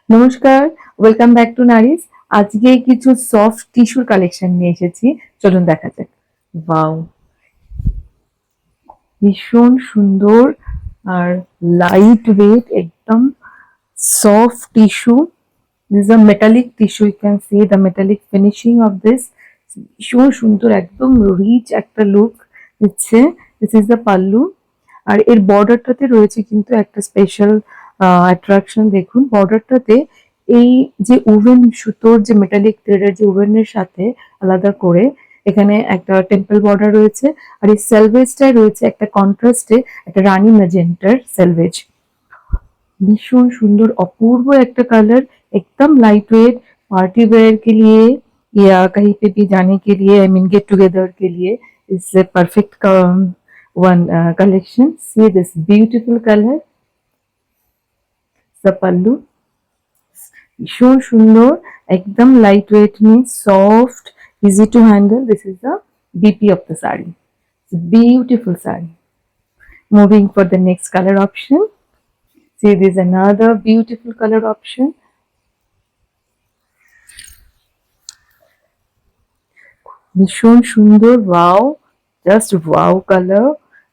নমস্কার, welcome back to নারিস। আজকে কিছু সফট টিস্যুর কালেকশন নিয়ে এসেছি, চলুন দেখা যাক। ওয়াও, ভীষণ সুন্দর আর লাইট ওয়েট, একদম soft tissue. This a metallic tissue, you can see the metallic finishing of this. ভীষণ সুন্দর, একদম রিচ একটা লুক দিচ্ছে। This is the pallu. আর এর বর্ডারটাতে রয়েছে কিন্তু একটা স্পেশাল অ্যাট্রাকশন। দেখুন বর্ডারটাতে এই যে ওভেন সুতোর যে মেটালিক থ্রেডের যে ওভেনের সাথে আলাদা করে এখানে একটা টেম্পল বর্ডার রয়েছে। আর এই সেলভেজটায় রয়েছে একটা কন্ট্রাস্টে একটা রানী ম্যাজেন্টার সেলভেজ। भीषण सुंदर अपूर्व एक कलर, एकदम लाइट वेट, पार्टी वेयर के लिए या कहीं पे भी जाने के लिए, आई मीन गेट टुगेदर के लिए is a perfect one collection. See this beautiful colour, the pallu भीषण सुंदर, एकदम लाइट वेट में soft, easy to handle. This is the B P of the sari, beautiful sari. Moving for the next color option. See, this is another beautiful color option. ভীষণ সুন্দর, wow, just wow colour.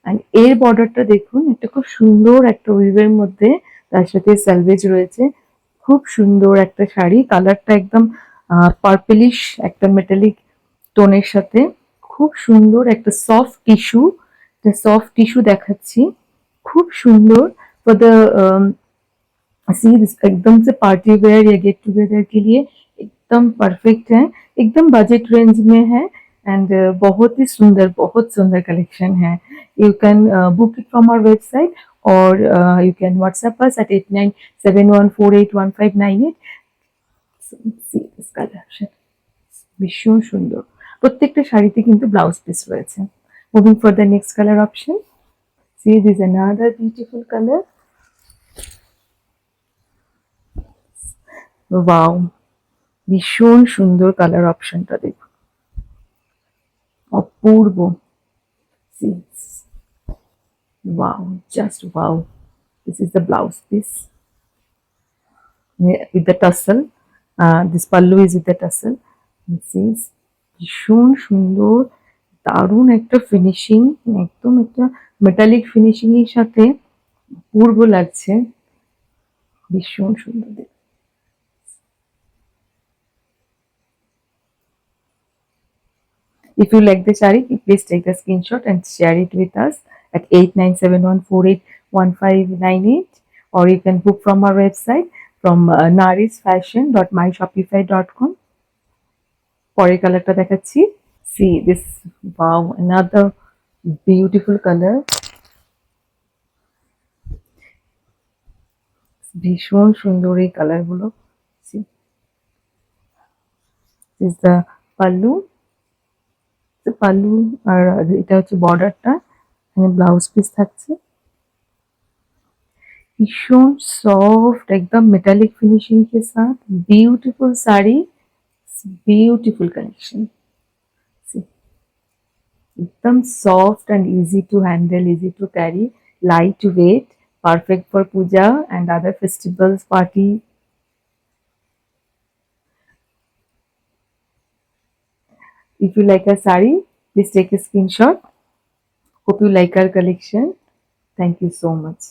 And এর বর্ডারটা দেখুন, এটা খুব সুন্দর একটা উইভের মধ্যে, তার সাথে সেলভেজ রয়েছে। খুব সুন্দর একটা শাড়ি, কালারটা একদম পার্পলিশ একটা মেটালিক টোনের সাথে। খুব সুন্দর একটা সফট টিস্যু, সফট টিস্যু দেখাচ্ছি, খুব সুন্দর। ফর দ্য सी दिस एकदम से पार्टी वेयर या गेट टुगेदर के लिए एकदम परफेक्ट है, एकदम बजट रेंज में है। एंड बहुत सुंदर कलेक्शन है। You can book it from our website और you can WhatsApp us at 8971481598। See this collection ভীষণ সুন্দর, প্রত্যেকটা শাড়িতে কিন্তু ব্লাউজ পিস রয়েছে। Moving for the next colour option. See this another beautiful colour. Wow, ভীষণ সুন্দর কালার অপশনটা দেখুন, অপূর্ব। Wow, just wow. This is the blouse piece with the tassel. This pallu is with the tassel. This is ভীষণ সুন্দর, দারুণ একটা finishing, একদম একটা মেটালিক ফিনিশিং এর সাথে অপূর্ব লাগছে, ভীষণ সুন্দর দেখতে। If you like the sari, please take the screenshot and share it with us at 8971481598, or you can book from our website from narisfashion.myshopify.com. পরের কালারটা দেখাচ্ছি। See this, wow, another beautiful color. ভীষণ সুন্দর এই কালারগুলো। See, this is the pallu. Pallu আর এটা হচ্ছে বর্ডারটা, এখানে ব্লাউজ পিস থাকছে। भीषण सॉफ्ट, एकदम मेटालिक फिनिशिंग के साथ ब्यूटीफुल साड़ी, ब्यूटीफुल कलेक्शन। एकदम soft and easy to handle, easy to carry, light weight, perfect for puja and other festivals, party. If you like a sari, please take a screenshot. Hope you like our collection. Thank you so much.